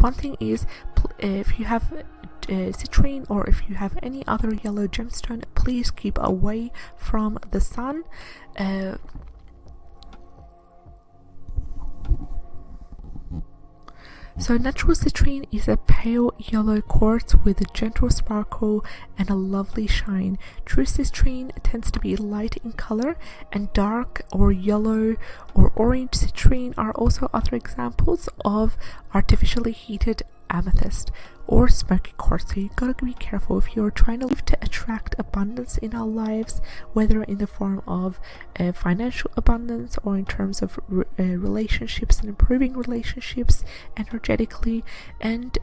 one thing is, if you have citrine, or if you have any other yellow gemstone, please keep away from the sun. So natural citrine is a pale yellow quartz with a gentle sparkle and a lovely shine. True citrine tends to be light in color, and dark or yellow or orange citrine are also other examples of artificially heated amethyst or smoky quartz. So you gotta be careful if you're trying to live to attract abundance in our lives, whether in the form of financial abundance or in terms of relationships and improving relationships energetically. And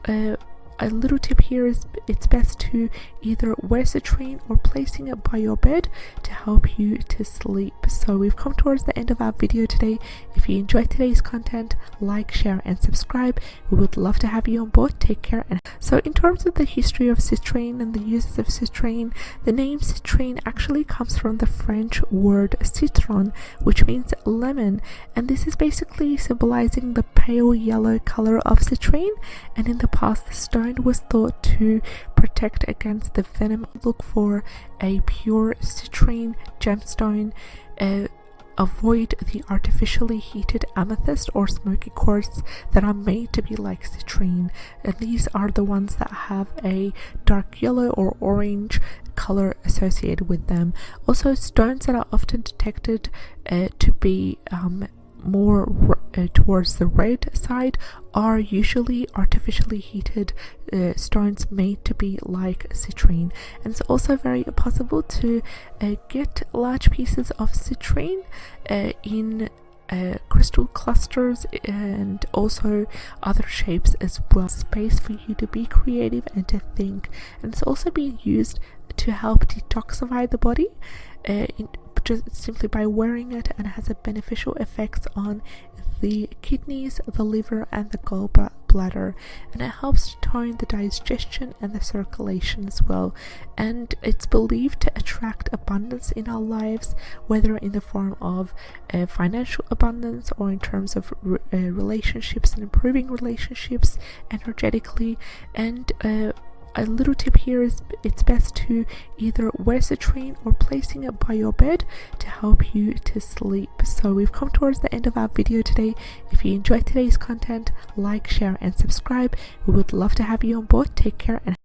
a little tip here is, it's best to either wear citrine or placing it by your bed to help you to sleep. So we've come towards the end of our video today. If you enjoyed today's content, like, share and subscribe. We would love to have you on board. Take care. And so in terms of the history of citrine and the uses of citrine, the name citrine actually comes from the French word citron, which means lemon, and this is basically symbolizing the pale yellow color of citrine. And in the past, the stone was thought to protect against the venom. Look for a pure citrine gemstone. Avoid the artificially heated amethyst or smoky quartz that are made to be like citrine, and these are the ones that have a dark yellow or orange color associated with them. Also, stones that are often detected to be more towards the red side are usually artificially heated stones made to be like citrine. And it's also very possible to get large pieces of citrine in crystal clusters and also other shapes as well. Space for you to be creative and to think. And it's also being used to help detoxify the body just simply by wearing it, and has a beneficial effects on the kidneys, the liver and the gallbladder, and it helps to tone the digestion and the circulation as well. And it's believed to attract abundance in our lives, whether in the form of financial abundance or in terms of relationships and improving relationships energetically. And a little tip here is, it's best to either wear citrine or placing it by your bed to help you to sleep. So we've come towards the end of our video today. If you enjoyed today's content, like, share and subscribe. We would love to have you on board. Take care and